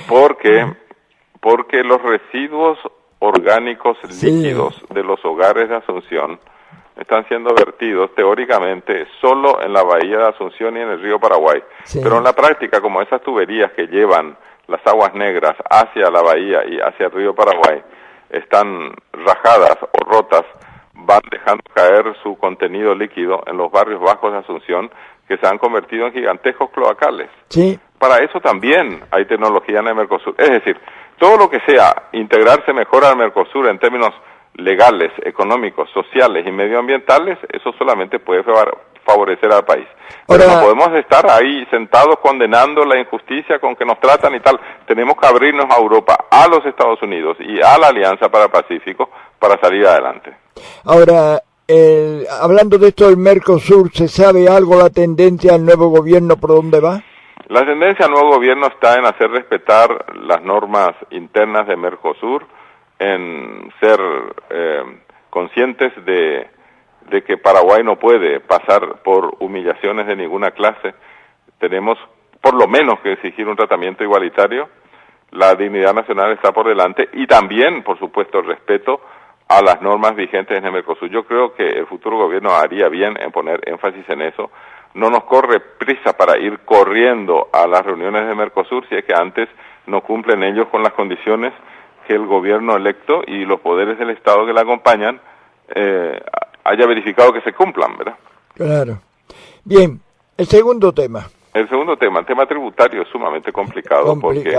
Porque los residuos orgánicos líquidos de los hogares de Asunción están siendo vertidos teóricamente solo en la bahía de Asunción y en el río Paraguay. Pero en la práctica, como esas tuberías que llevan las aguas negras hacia la bahía y hacia el río Paraguay están rajadas o rotas, van dejando caer su contenido líquido en los barrios bajos de Asunción, que se han convertido en gigantescos cloacales. Para eso también hay tecnología en el Mercosur. Es decir, todo lo que sea integrarse mejor al Mercosur en términos legales, económicos, sociales y medioambientales, eso solamente puede favorecer al país. Pero no podemos estar ahí sentados condenando la injusticia con que nos tratan y tal. Tenemos que abrirnos a Europa, a los Estados Unidos y a la Alianza para el Pacífico para salir adelante. Ahora, hablando de esto del Mercosur, ¿se sabe algo la tendencia del nuevo gobierno por dónde va? La tendencia del nuevo gobierno está en hacer respetar las normas internas de Mercosur, en ser conscientes de que Paraguay no puede pasar por humillaciones de ninguna clase. Tenemos por lo menos que exigir un tratamiento igualitario. La dignidad nacional está por delante y también, por supuesto, el respeto a las normas vigentes en el Mercosur. Yo creo que el futuro gobierno haría bien en poner énfasis en eso. No nos corre prisa para ir corriendo a las reuniones de Mercosur si es que antes no cumplen ellos con las condiciones que el gobierno electo y los poderes del Estado que la acompañan haya verificado que se cumplan, ¿verdad? Claro. Bien, el segundo tema. El segundo tema, el tema tributario, es sumamente complicado. Porque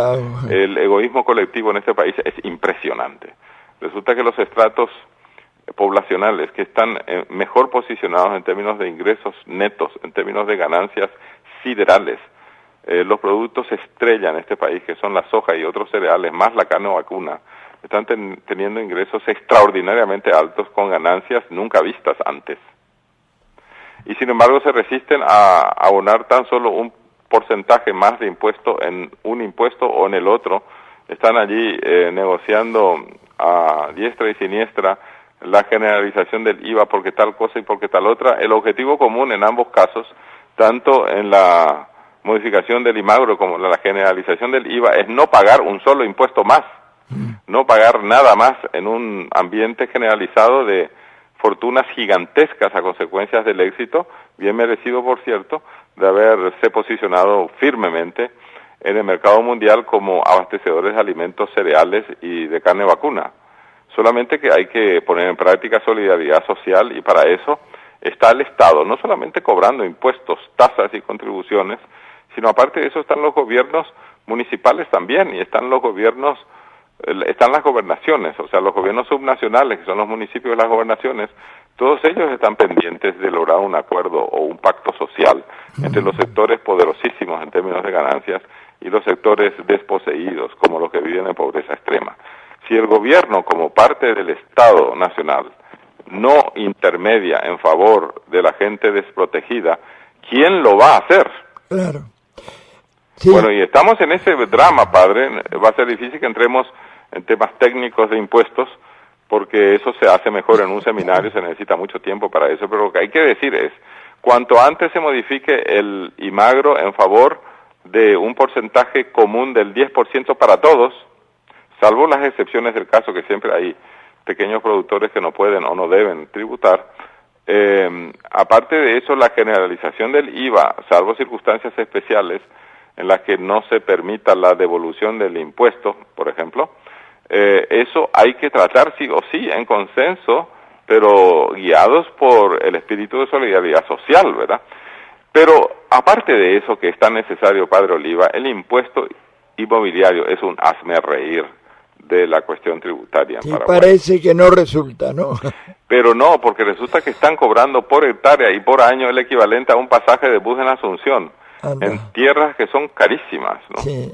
el egoísmo colectivo en este país es impresionante. Resulta que los estratos poblacionales que están mejor posicionados en términos de ingresos netos, en términos de ganancias siderales, los productos estrella en este país, que son la soja y otros cereales, más la carne vacuna, están teniendo ingresos extraordinariamente altos con ganancias nunca vistas antes. Y sin embargo se resisten a abonar tan solo un porcentaje más de impuesto en un impuesto o en el otro. Están allí negociando a diestra y siniestra la generalización del IVA porque tal cosa y porque tal otra. El objetivo común en ambos casos, tanto en la modificación del IMAGRO como en la generalización del IVA, es no pagar un solo impuesto más, no pagar nada más en un ambiente generalizado de fortunas gigantescas a consecuencias del éxito, bien merecido por cierto, de haberse posicionado firmemente en el mercado mundial como abastecedores de alimentos, cereales y de carne vacuna. Solamente que hay que poner en práctica solidaridad social y para eso está el Estado, no solamente cobrando impuestos, tasas y contribuciones, sino aparte de eso están los gobiernos municipales también y están las gobernaciones, o sea, los gobiernos subnacionales, que son los municipios y las gobernaciones, todos ellos están pendientes de lograr un acuerdo o un pacto social entre los sectores poderosísimos en términos de ganancias y los sectores desposeídos, como los que viven en pobreza extrema. Si el gobierno, como parte del Estado nacional, no intermedia en favor de la gente desprotegida, ¿quién lo va a hacer? Claro. Sí. Bueno, y estamos en ese drama, padre. Va a ser difícil que entremos en temas técnicos de impuestos, porque eso se hace mejor en un seminario, se necesita mucho tiempo para eso, pero lo que hay que decir es, cuanto antes se modifique el IMAGRO en favor de un porcentaje común del 10% para todos, salvo las excepciones del caso, que siempre hay pequeños productores que no pueden o no deben tributar, aparte de eso, la generalización del IVA, salvo circunstancias especiales en las que no se permita la devolución del impuesto, por ejemplo, eso hay que tratar sí o sí en consenso, pero guiados por el espíritu de solidaridad social, ¿verdad? Pero aparte de eso que es tan necesario, padre Oliva, el impuesto inmobiliario es un hazmerreír de la cuestión tributaria en Paraguay. Parece que no resulta, ¿no? Pero no, porque resulta que están cobrando por hectárea y por año el equivalente a un pasaje de bus en Asunción, en tierras que son carísimas, ¿no? Sí.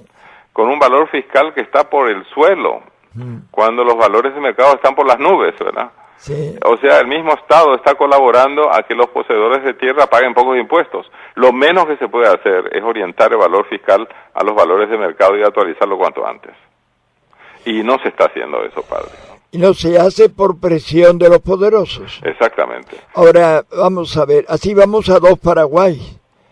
Con un valor fiscal que está por el suelo, cuando los valores de mercado están por las nubes, ¿verdad? Sí. O sea, el mismo Estado está colaborando a que los poseedores de tierra paguen pocos impuestos. Lo menos que se puede hacer es orientar el valor fiscal a los valores de mercado y actualizarlo cuanto antes. Y no se está haciendo eso, padre, ¿no? Y no se hace por presión de los poderosos. Exactamente. Ahora, vamos a ver, así vamos a dos Paraguay.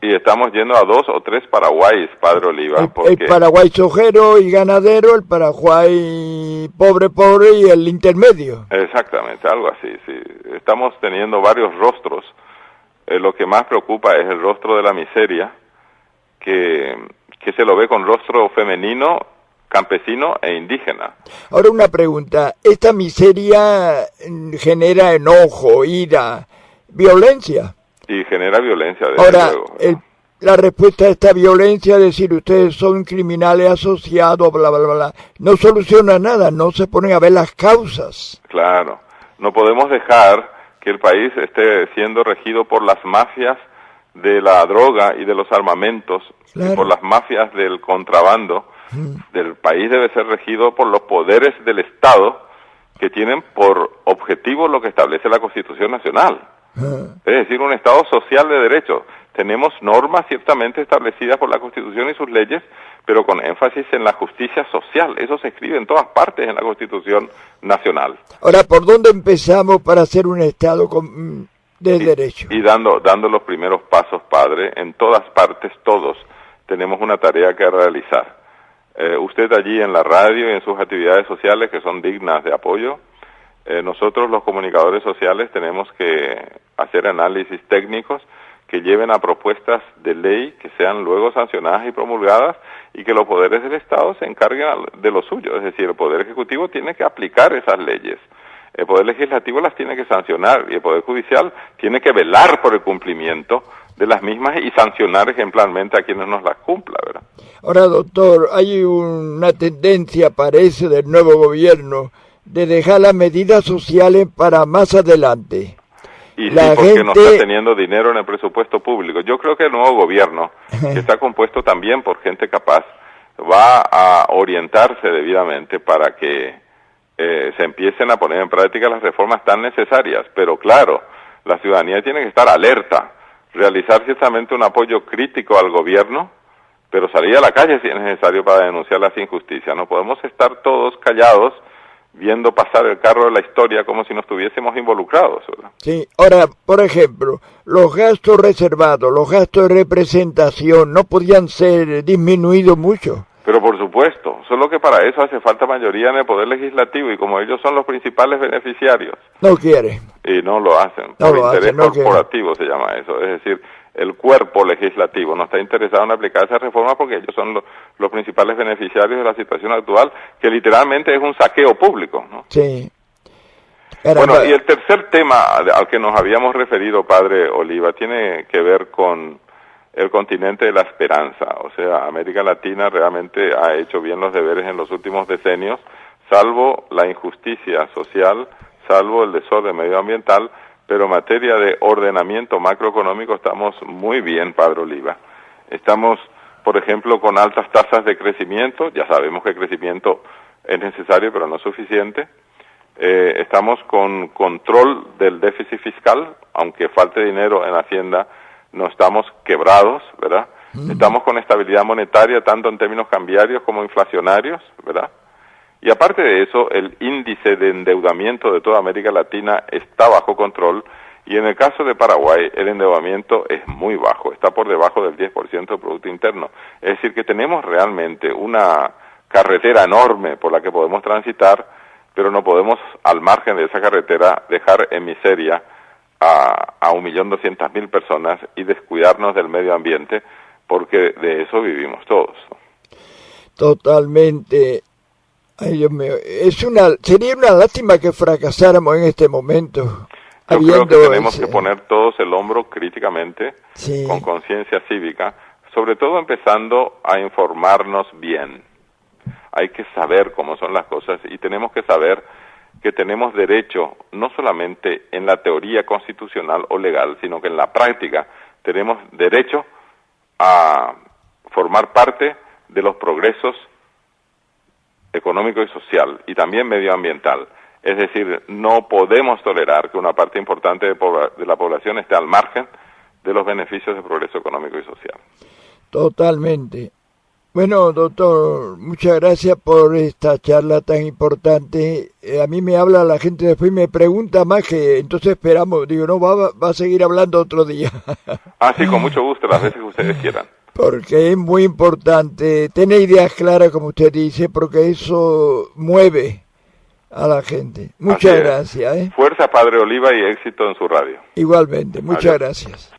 Y estamos yendo a 2 o 3 Paraguayes, Padre Oliva. El Paraguay sojero y ganadero, el Paraguay pobre y el intermedio. Exactamente, algo así, sí. Estamos teniendo varios rostros. Lo que más preocupa es el rostro de la miseria, que se lo ve con rostro femenino, campesino e indígena. Ahora una pregunta, ¿esta miseria genera enojo, ira, violencia? Y genera violencia, desde Ahora, luego. La respuesta a esta violencia es decir, ustedes son criminales asociados, bla, bla, bla, no soluciona nada, no se ponen a ver las causas. Claro, no podemos dejar que el país esté siendo regido por las mafias de la droga y de los armamentos, claro, y por las mafias del contrabando. Del país debe ser regido por los poderes del Estado que tienen por objetivo lo que establece la Constitución Nacional. Es decir, un Estado social de derechos. Tenemos normas ciertamente establecidas por la Constitución y sus leyes, pero con énfasis en la justicia social. Eso se escribe en todas partes en la Constitución Nacional. Ahora, ¿por dónde empezamos para hacer un Estado de derecho? Y dando los primeros pasos, padre, en todas partes, todos, tenemos una tarea que realizar. Usted allí en la radio y en sus actividades sociales que son dignas de apoyo, nosotros los comunicadores sociales tenemos que hacer análisis técnicos que lleven a propuestas de ley que sean luego sancionadas y promulgadas y que los poderes del Estado se encarguen de lo suyo. Es decir, el Poder Ejecutivo tiene que aplicar esas leyes, el Poder Legislativo las tiene que sancionar y el Poder Judicial tiene que velar por el cumplimiento de las mismas y sancionar ejemplarmente a quienes no las cumplan, ¿verdad? Ahora, doctor, hay una tendencia, parece, del nuevo gobierno de dejar las medidas sociales para más adelante. Y sí, porque no está teniendo dinero en el presupuesto público. Yo creo que el nuevo gobierno, que está compuesto también por gente capaz, va a orientarse debidamente para que se empiecen a poner en práctica las reformas tan necesarias. Pero claro, la ciudadanía tiene que estar alerta, realizar ciertamente un apoyo crítico al gobierno, pero salir a la calle si es necesario para denunciar las injusticias. No podemos estar todos callados viendo pasar el carro de la historia como si no estuviésemos involucrados, ¿verdad? Sí, ahora, por ejemplo, los gastos reservados, los gastos de representación, ¿no podían ser disminuidos mucho? Pero por supuesto, solo que para eso hace falta mayoría en el Poder Legislativo y como ellos son los principales beneficiarios. No quiere. Y no lo hacen, por interés corporativo se llama eso, es decir, el cuerpo legislativo no está interesado en aplicar esa reforma porque ellos son los principales beneficiarios de la situación actual, que literalmente es un saqueo público, ¿no? Sí. Bueno, y el tercer tema al que nos habíamos referido, Padre Oliva, tiene que ver con el continente de la esperanza. O sea, América Latina realmente ha hecho bien los deberes en los últimos decenios, salvo la injusticia social, salvo el desorden medioambiental, pero en materia de ordenamiento macroeconómico estamos muy bien, Padre Oliva. Estamos, por ejemplo, con altas tasas de crecimiento, ya sabemos que el crecimiento es necesario, pero no suficiente. Estamos con control del déficit fiscal, aunque falte dinero en Hacienda, no estamos quebrados, ¿verdad? Estamos con estabilidad monetaria, tanto en términos cambiarios como inflacionarios, ¿verdad? Y aparte de eso, el índice de endeudamiento de toda América Latina está bajo control y en el caso de Paraguay el endeudamiento es muy bajo, está por debajo del 10% del Producto Interno. Es decir, que tenemos realmente una carretera enorme por la que podemos transitar, pero no podemos al margen de esa carretera dejar en miseria a 1.200.000 personas y descuidarnos del medio ambiente, porque de eso vivimos todos. Totalmente. Ay, Dios mío, sería una lástima que fracasáramos en este momento. Yo creo que tenemos que poner todos el hombro críticamente, sí, con conciencia cívica, sobre todo empezando a informarnos bien. Hay que saber cómo son las cosas y tenemos que saber que tenemos derecho, no solamente en la teoría constitucional o legal, sino que en la práctica tenemos derecho a formar parte de los progresos económico y social, y también medioambiental. Es decir, no podemos tolerar que una parte importante de la población esté al margen de los beneficios de progreso económico y social. Totalmente. Bueno, doctor, muchas gracias por esta charla tan importante. A mí me habla la gente después y me pregunta más, que entonces esperamos. Digo, no, va a seguir hablando otro día. Sí, con mucho gusto, las veces que ustedes quieran. Porque es muy importante tener ideas claras, como usted dice, porque eso mueve a la gente. Muchas gracias. Fuerza, Padre Oliva, y éxito en su radio. Igualmente, muchas gracias.